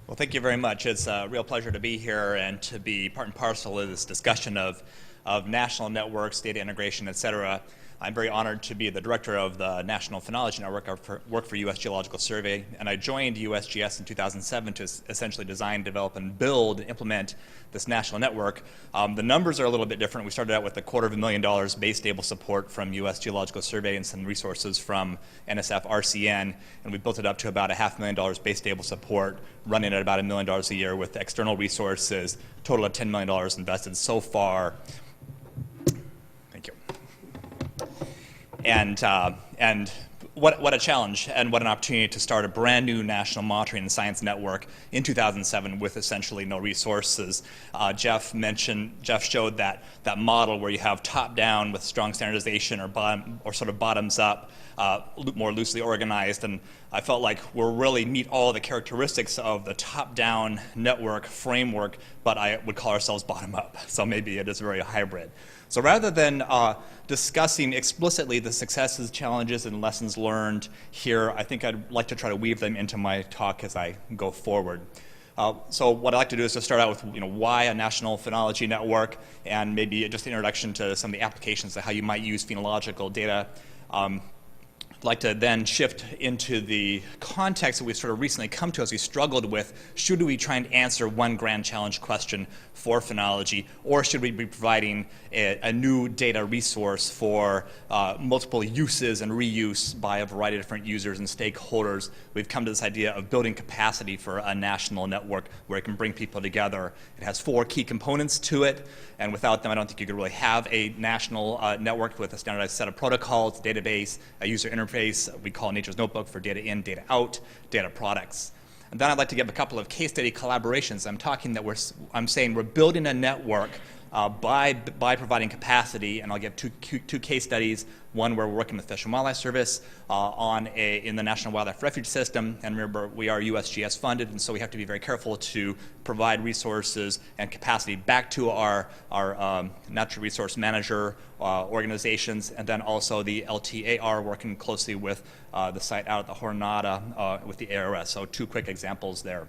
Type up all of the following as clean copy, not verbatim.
Well, thank you very much. It's a real pleasure to be here and to be part and parcel of this discussion of national networks, data integration, et cetera. I'm very honored to be the director of the National Phenology Network. I work for U.S. Geological Survey, and I joined USGS in 2007 to essentially design, develop, and build, implement this national network. The numbers are a little bit different. We started out with $250,000 base stable support from U.S. Geological Survey and some resources from NSF RCN, and we built it up to about $500,000 base stable support, running at about $1 million a year with external resources, total of $10 million invested so far. Thank you. And what a challenge and what an opportunity to start a brand new national monitoring and science network in 2007 with essentially no resources. Jeff showed that model where you have top down with strong standardization or sort of bottoms up, more loosely organized, and I felt like we're really meet all the characteristics of the top down network framework, but I would call ourselves bottom up. So maybe it is very hybrid. So rather than discussing explicitly the successes, challenges, and lessons learned here, I think I'd like to try to weave them into my talk as I go forward. So what I'd like to do is just start out with why a national phenology network, and maybe just an introduction to some of the applications of how you might use phenological data. I'd like to then shift into the context that we've sort of recently come to as we struggled with, should we try and answer one grand challenge question for phenology, or should we be providing a new data resource for multiple uses and reuse by a variety of different users and stakeholders? We've come to this idea of building capacity for a national network where it can bring people together. It has 4 key components to it, and without them I don't think you could really have a national network with a standardized set of protocols, database, a user interface we call Nature's Notebook for data in, data out, data products. And then I'd like to give a couple of case study collaborations. I'm saying we're building a network by providing capacity, and I'll give two case studies. One where we're working with Fish and Wildlife Service in the National Wildlife Refuge System, and remember we are USGS funded, and so we have to be very careful to provide resources and capacity back to our natural resource manager organizations, and then also the LTAR working closely with the site out at the Jornada with the ARS. So 2 quick examples there.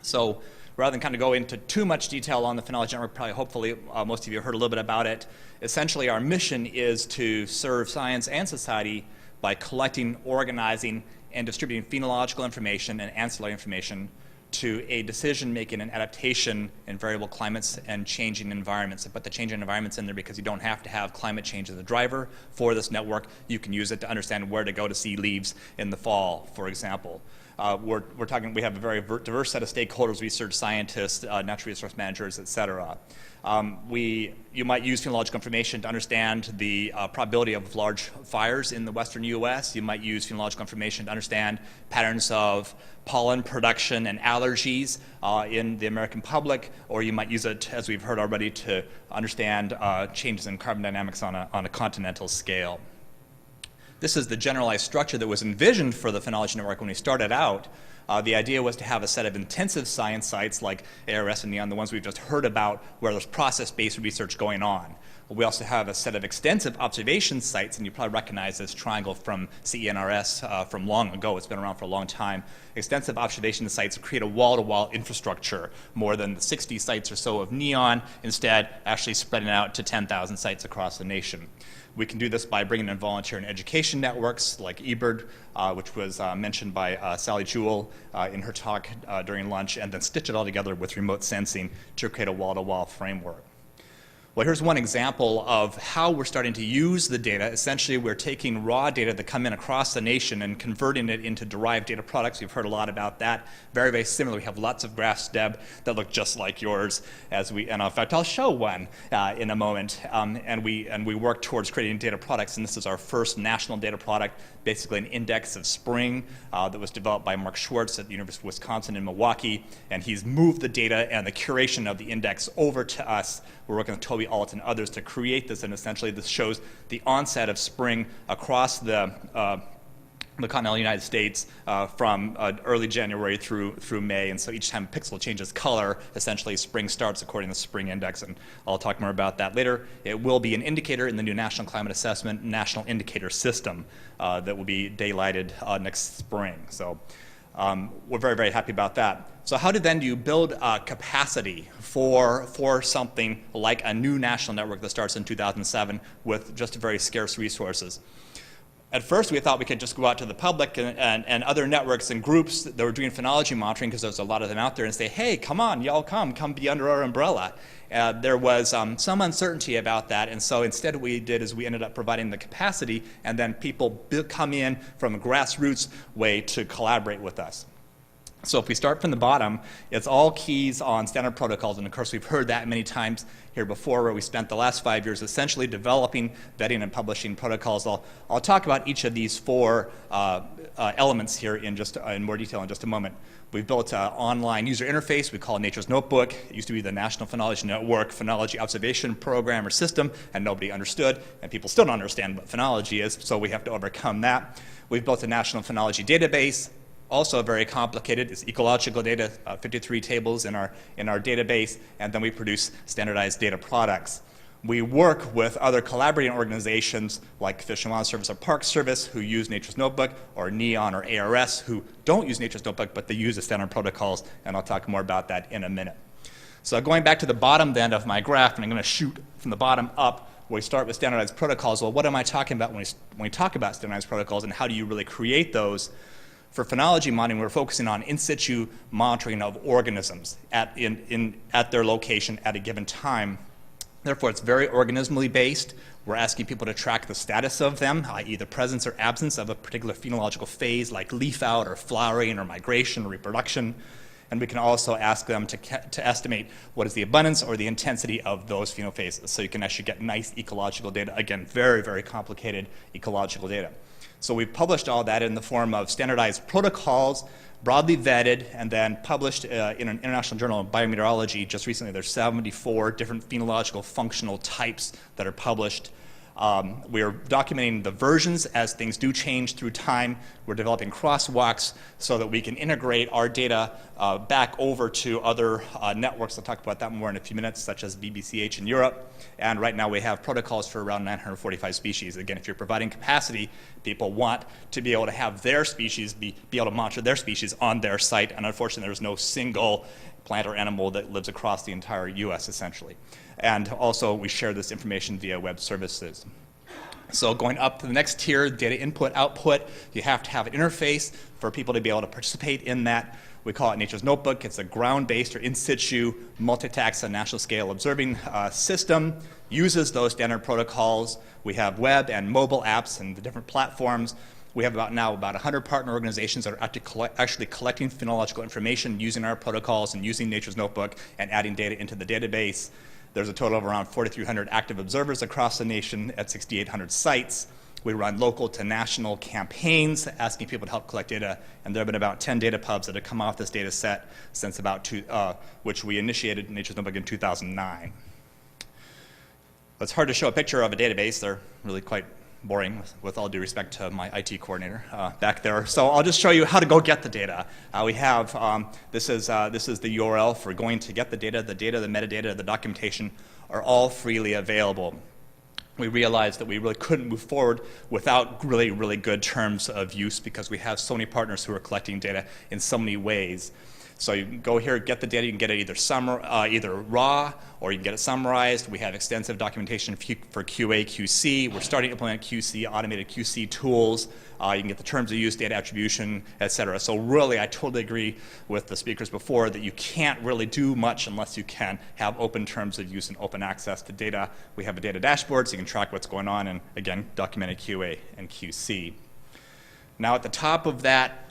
So rather than kind of go into too much detail on the Phenology Network, hopefully most of you have heard a little bit about it. Essentially, our mission is to serve science and society by collecting, organizing, and distributing phenological information and ancillary information to a decision-making and adaptation in variable climates and changing environments. I put the changing environments in there because you don't have to have climate change as a driver for this network. You can use it to understand where to go to see leaves in the fall, for example. We have a very diverse set of stakeholders, research scientists, natural resource managers, et cetera. You might use phenological information to understand the probability of large fires in the western U.S. You might use phenological information to understand patterns of pollen production and allergies in the American public, or you might use it, as we've heard already, to understand changes in carbon dynamics on a continental scale. This is the generalized structure that was envisioned for the Phenology Network when we started out. The idea was to have a set of intensive science sites like ARS and NEON, the ones we've just heard about, where there's process-based research going on. We also have a set of extensive observation sites, and you probably recognize this triangle from CENRS from long ago. It's been around for a long time. Extensive observation sites create a wall-to-wall infrastructure, more than the 60 sites or so of NEON, instead actually spreading out to 10,000 sites across the nation. We can do this by bringing in volunteer and education networks like eBird, which was mentioned by Sally Jewell in her talk during lunch, and then stitch it all together with remote sensing to create a wall-to-wall framework. Well, here's one example of how we're starting to use the data. Essentially, we're taking raw data that come in across the nation and converting it into derived data products. You've heard a lot about that. Very, very similar. We have lots of graphs, Deb, that look just like yours. And in fact, I'll show one in a moment. And we work towards creating data products, and this is our first national data product, basically an index of spring that was developed by Mark Schwartz at the University of Wisconsin in Milwaukee. And he's moved the data and the curation of the index over to us. We're working with Toby Alt and others to create this, and essentially this shows the onset of spring across the continental United States from early January through May, and so each time a pixel changes color, essentially spring starts according to the spring index, and I'll talk more about that later. It will be an indicator in the new National Climate Assessment National Indicator System that will be daylighted next spring. So We're very, very happy about that. So how do you build capacity for something like a new national network that starts in 2007 with just very scarce resources? At first, we thought we could just go out to the public and other networks and groups that were doing phenology monitoring, because there's a lot of them out there, and say, hey, come on, y'all come be under our umbrella. There was some uncertainty about that, and so instead what we did is we ended up providing the capacity, and then people come in from a grassroots way to collaborate with us. So if we start from the bottom, it's all keys on standard protocols, and of course we've heard that many times here before, where we spent the last 5 years essentially developing, vetting, and publishing protocols. I'll talk about each of these four elements here in more detail in just a moment. We've built an online user interface we call Nature's Notebook. It used to be the National Phenology Network Phenology Observation Program or System, and nobody understood, and people still don't understand what phenology is, so we have to overcome that. We've built a National Phenology Database, also very complicated. It's ecological data, 53 tables in our database, and then we produce standardized data products. We work with other collaborating organizations like Fish and Wildlife Service or Park Service, who use Nature's Notebook, or NEON or ARS, who don't use Nature's Notebook, but they use the standard protocols, and I'll talk more about that in a minute. So going back to the bottom then of my graph, and I'm going to shoot from the bottom up, we start with standardized protocols. Well, what am I talking about when we talk about standardized protocols, and how do you really create those? For phenology monitoring, we're focusing on in-situ monitoring of organisms at their location at a given time. Therefore, it's very organismally based. We're asking people to track the status of them, i.e. the presence or absence of a particular phenological phase, like leaf out or flowering or migration or reproduction. And we can also ask them to estimate what is the abundance or the intensity of those phenophases. So you can actually get nice ecological data. Again, very, very complicated ecological data. So we've published all that in the form of standardized protocols, broadly vetted, and then published in an international journal of biometeorology. Just recently, there's 74 different phenological functional types that are published. We're documenting the versions as things do change through time. We're developing crosswalks so that we can integrate our data back over to other networks. I'll talk about that more in a few minutes, such as BBCH in Europe. And right now we have protocols for around 945 species. Again, if you're providing capacity, people want to be able to have their species, be able to monitor their species on their site. And unfortunately, there's no single plant or animal that lives across the entire US, essentially. And also, we share this information via web services. So going up to the next tier, data input, output, you have to have an interface for people to be able to participate in that. We call it Nature's Notebook. It's a ground-based or in-situ multi-taxa national scale observing system, uses those standard protocols. We have web and mobile apps and the different platforms. We have about 100 partner organizations that are actually collecting phenological information using our protocols and using Nature's Notebook and adding data into the database. There's a total of around 4,300 active observers across the nation at 6,800 sites. We run local to national campaigns asking people to help collect data, and there have been about 10 data pubs that have come off this data set since which we initiated Nature's Notebook in 2009. It's hard to show a picture of a database. They're really quite boring, with all due respect to my IT coordinator back there. So I'll just show you how to go get the data. We have, this is the URL for going to get the data, the metadata, the documentation are all freely available. We realized that we really couldn't move forward without really, really good terms of use, because we have so many partners who are collecting data in so many ways. So you can go here, get the data. You can get it either raw, or you can get it summarized. We have extensive documentation for QA, QC. We're starting to implement QC, automated QC tools. You can get the terms of use, data attribution, et cetera. So really, I totally agree with the speakers before that you can't really do much unless you can have open terms of use and open access to data. We have a data dashboard, so you can track what's going on, and again, documented QA and QC. Now at the top of that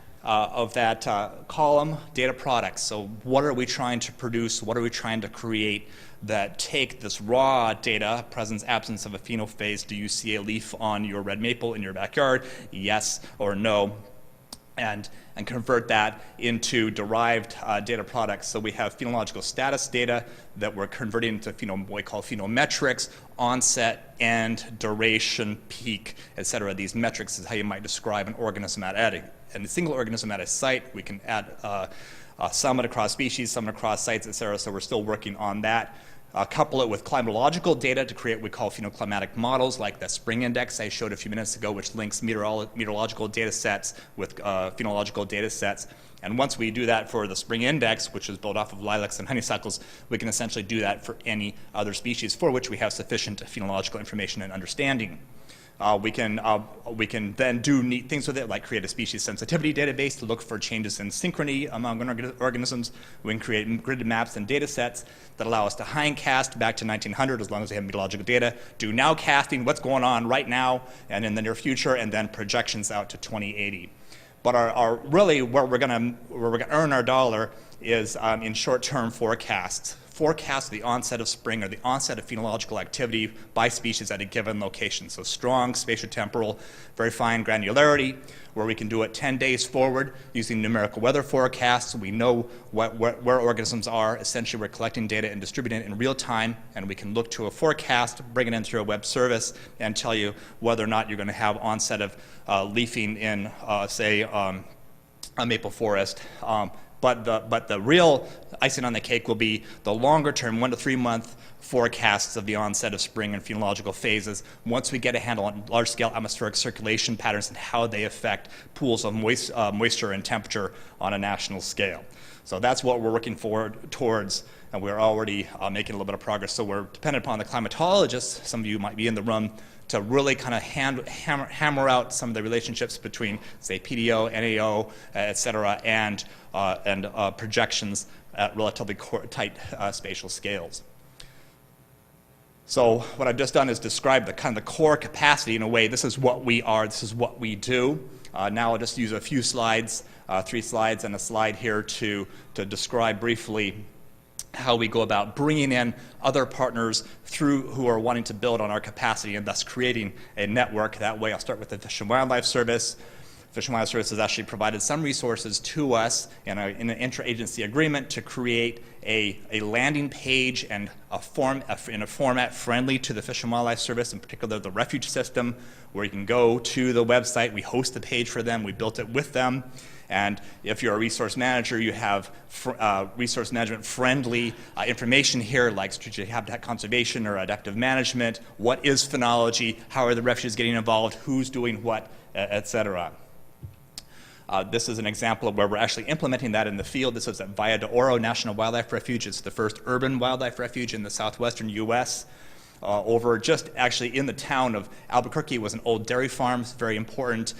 column, data products. So what are we trying to produce? What are we trying to create that take this raw data, presence, absence of a phenophase? Do you see a leaf on your red maple in your backyard? Yes or no? And convert that into derived data products. So we have phenological status data that we're converting into what we call phenometrics, onset, end, duration, peak, et cetera. These metrics is how you might describe an organism at a single organism at a site. We can add some across species, some across sites, et cetera. So we're still working on that. Couple it with climatological data to create what we call phenoclimatic models, like the spring index I showed a few minutes ago, which links meteorological data sets with phenological data sets. And once we do that for the spring index, which is built off of lilacs and honeysuckles, we can essentially do that for any other species for which we have sufficient phenological information and understanding. We can then do neat things with it, like create a species sensitivity database to look for changes in synchrony among organisms. We can create gridded maps and data sets that allow us to hindcast back to 1900, as long as we have meteorological data, do nowcasting, what's going on right now and in the near future, and then projections out to 2080. But really where we're going to earn our dollar is in short-term forecasts. Forecast the onset of spring or the onset of phenological activity by species at a given location. So strong spatiotemporal, very fine granularity, where we can do it 10 days forward using numerical weather forecasts. We know where organisms are. Essentially, we're collecting data and distributing it in real time, and we can look to a forecast, bring it in through a web service, and tell you whether or not you're going to have onset of leafing in, say, a maple forest. But the real icing on the cake will be the longer term, 1 to 3 month forecasts of the onset of spring and phenological phases once we get a handle on large scale atmospheric circulation patterns and how they affect pools of moisture and temperature on a national scale. So that's what we're working towards, and we're already making a little bit of progress. So we're dependent upon the climatologists, some of you might be in the room, to really kind of hammer out some of the relationships between, say, PDO, NAO, et cetera, and projections at relatively tight spatial scales. So what I've just done is describe the kind of the core capacity in a way. This is what we are. This is what we do. Now I'll just use a few slides, 3 slides and a slide here to describe briefly how we go about bringing in other partners who are wanting to build on our capacity and thus creating a network. That way, I'll start with the Fish and Wildlife Service. Fish and Wildlife Service has actually provided some resources to us in an interagency agreement to create a landing page and in a format friendly to the Fish and Wildlife Service, in particular the refuge system, where you can go to the website. We host the page for them. We built it with them. And if you're a resource manager, you have resource management friendly information here, like strategic habitat conservation or adaptive management. What is phenology? How are the refuges getting involved? Who's doing what, et cetera. This is an example of where we're actually implementing that in the field. This is at Valle de Oro National Wildlife Refuge. It's the first urban wildlife refuge in the southwestern U.S. Over just actually in the town of Albuquerque was an old dairy farm, very important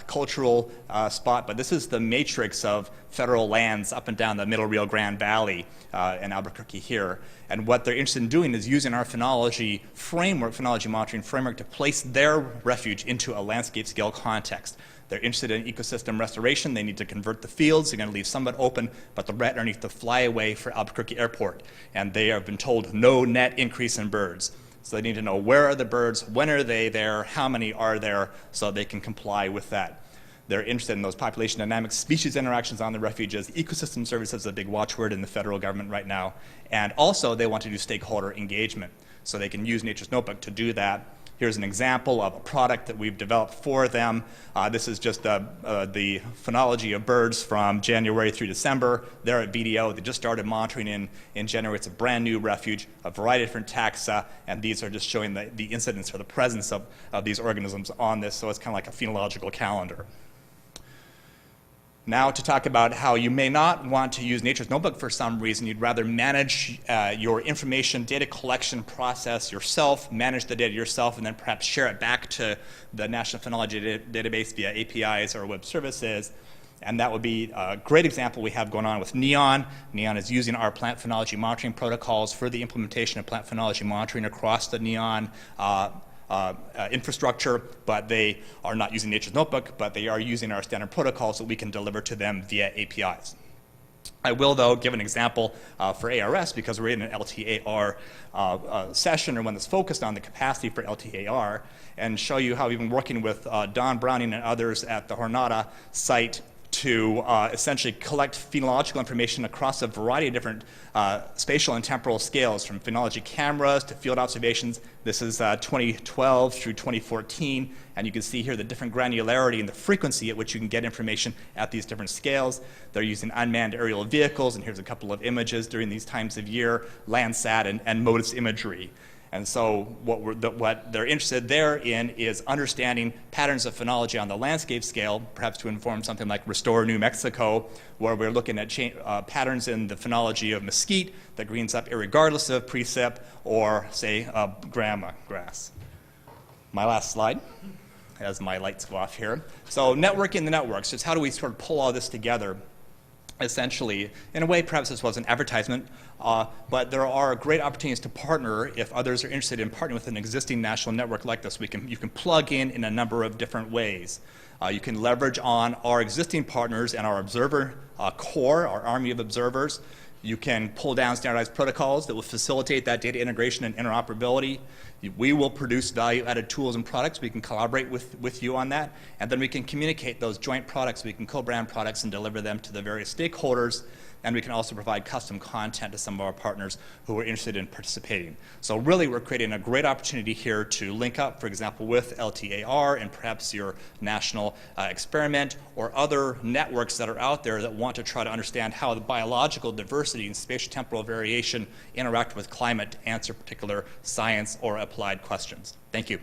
cultural spot, but this is the matrix of federal lands up and down the middle Rio Grande Valley in Albuquerque here. And what they're interested in doing is using our phenology framework, phenology monitoring framework, to place their refuge into a landscape scale context. They're interested in ecosystem restoration. They need to convert the fields. They're going to leave some of it open, but they're right underneath the flyaway for Albuquerque Airport. And they have been told no net increase in birds. So they need to know where are the birds, when are they there, how many are there, so they can comply with that. They're interested in those population dynamics, species interactions on the refuges. Ecosystem services is a big watchword in the federal government right now. And also they want to do stakeholder engagement. So they can use Nature's Notebook to do that. Here's an example of a product that we've developed for them. This is just the phenology of birds from January through December. They're at BDO. They just started monitoring in January. It's a brand new refuge, a variety of different taxa, and these are just showing the incidence or the presence of these organisms on this, so it's kind of like a phenological calendar. Now to talk about how you may not want to use Nature's Notebook for some reason. You'd rather manage your information data collection process yourself, manage the data yourself, and then perhaps share it back to the National Phenology Database via APIs or web services. And that would be a great example we have going on with NEON. NEON is using our plant phenology monitoring protocols for the implementation of plant phenology monitoring across the NEON infrastructure, but they are not using Nature's Notebook, but they are using our standard protocols that we can deliver to them via APIs. I will, though, give an example for ARS, because we're in an LTAR session, or one that's focused on the capacity for LTAR, and show you how we've been working with Don Browning and others at the Jornada site to essentially collect phenological information across a variety of different spatial and temporal scales, from phenology cameras to field observations. This is 2012 through 2014, and you can see here the different granularity and the frequency at which you can get information at these different scales. They're using unmanned aerial vehicles, and here's a couple of images during these times of year, Landsat and MODIS imagery. And so what they're interested therein is understanding patterns of phenology on the landscape scale, perhaps to inform something like Restore New Mexico, where we're looking at patterns in the phenology of mesquite that greens up irregardless of precip, or, say, grama grass. My last slide, as my lights go off here. So networking the networks, just how do we sort of pull all this together? Essentially, in a way, perhaps this was an advertisement, but there are great opportunities to partner if others are interested in partnering with an existing national network like this. You can plug in a number of different ways. You can leverage on our existing partners and our observer core, our army of observers. You can pull down standardized protocols that will facilitate that data integration and interoperability. We will produce value-added tools and products. We can collaborate with you on that, and then we can communicate those joint products. We can co-brand products and deliver them to the various stakeholders, and we can also provide custom content to some of our partners who are interested in participating. So really, we're creating a great opportunity here to link up, for example, with LTAR and perhaps your national experiment or other networks that are out there that want to try to understand how the biological diversity and spatial-temporal variation interact with climate to answer particular science or applied questions. Thank you.